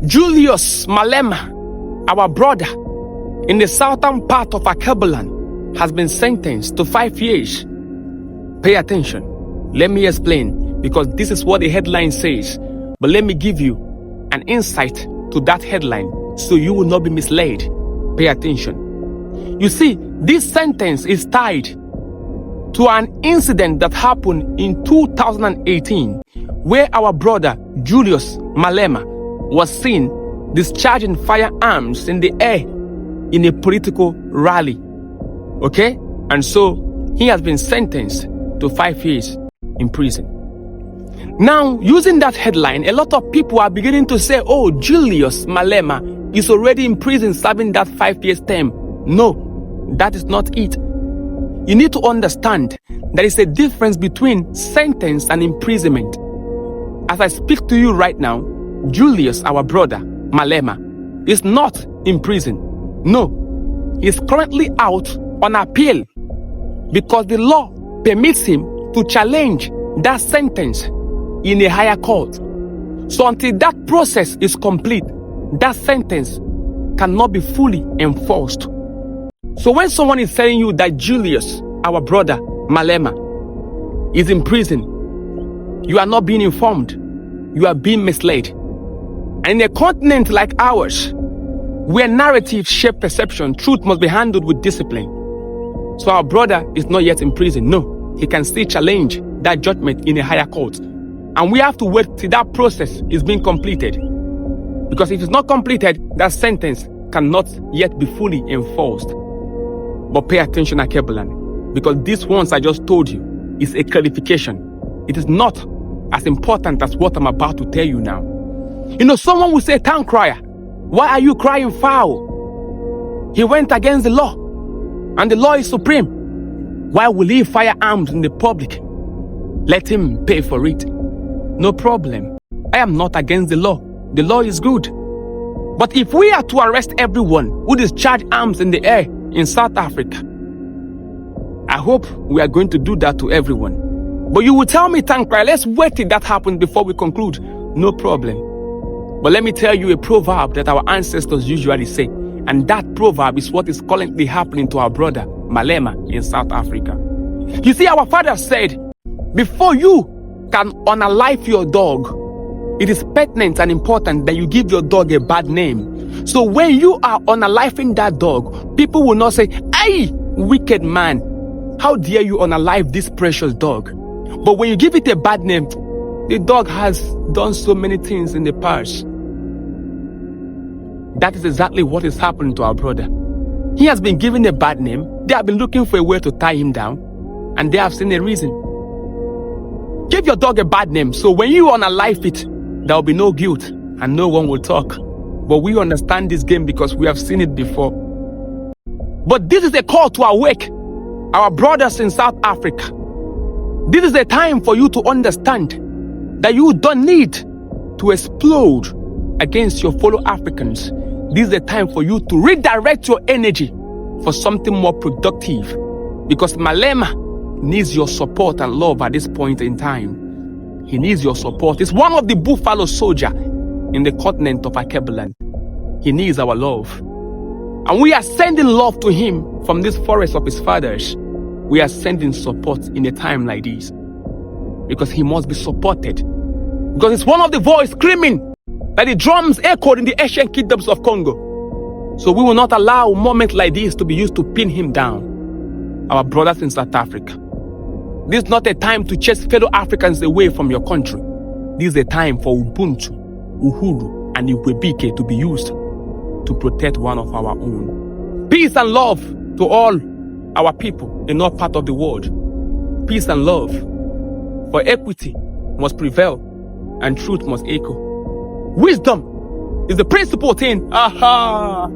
Julius Malema, our brother, in the southern part of Akebuland, has been sentenced to 5 years. Pay attention. Let me explain, because this is what the headline says. But let me give you an insight to that headline so you will not be misled. Pay attention. You see, this sentence is tied to an incident that happened in 2018, where our brother Julius Malema was seen discharging firearms in the air in a political rally. Okay? And so he has been sentenced to 5 years in prison. Now, using that headline, a lot of people are beginning to say, oh, Julius Malema is already in prison serving that 5 years term. No, that is not it. You need to understand there is a difference between sentence and imprisonment. As I speak to you right now, Julius, our brother, Malema, is not in prison. No, he is currently out on appeal because the law permits him to challenge that sentence in a higher court. So until that process is complete, that sentence cannot be fully enforced. So when someone is telling you that Julius, our brother, Malema, is in prison, you are not being informed. You are being misled. And in a continent like ours, where narratives shape perception, truth must be handled with discipline. So our brother is not yet in prison. No, he can still challenge that judgment in a higher court. And we have to wait till that process is being completed. Because if it's not completed, that sentence cannot yet be fully enforced. But pay attention, Akebuland, because this ones I just told you is a clarification. It is not as important as what I'm about to tell you now. You know, someone will say, town crier, why are you crying foul? He went against the law, and the law is supreme. Why will he fire arms in the public? Let him pay for it. No problem. I am not against the law. The law is good. But if we are to arrest everyone who discharge arms in the air in South Africa, I hope we are going to do that to everyone. But you will tell me, Tankra, let's wait till that happens before we conclude. No problem. But let me tell you a proverb that our ancestors usually say. And that proverb is what is currently happening to our brother, Malema, in South Africa. You see, our father said, before you can unalive your dog, it is pertinent and important that you give your dog a bad name. So when you are unaliving that dog, people will not say, hey, wicked man, how dare you unalive this precious dog? But when you give it a bad name, the dog has done so many things in the past. That is exactly what is happening to our brother. He has been given a bad name. They have been looking for a way to tie him down, and they have seen a reason. Give your dog a bad name, so when you unalive it, there will be no guilt, and no one will talk. But we understand this game because we have seen it before. But this is a call to awake, our brothers in South Africa. This is a time for you to understand that you don't need to explode against your fellow Africans. This is a time for you to redirect your energy for something more productive. Because Malema needs your support and love at this point in time. He needs your support. He's one of the buffalo soldiers in the continent of Akebuland. He needs our love. And we are sending love to him from this forest of his fathers. We are sending support in a time like this. Because he must be supported. Because it's one of the voices screaming that the drums echoed in the ancient kingdoms of Congo. So we will not allow a moment like this to be used to pin him down. Our brothers in South Africa, this is not a time to chase fellow Africans away from your country. This is a time for Ubuntu, Uhuru, and Iwebike to be used to protect one of our own. Peace and love to all our people in all parts of the world. Peace and love. For equity must prevail and truth must echo. Wisdom is the principal thing. Aha!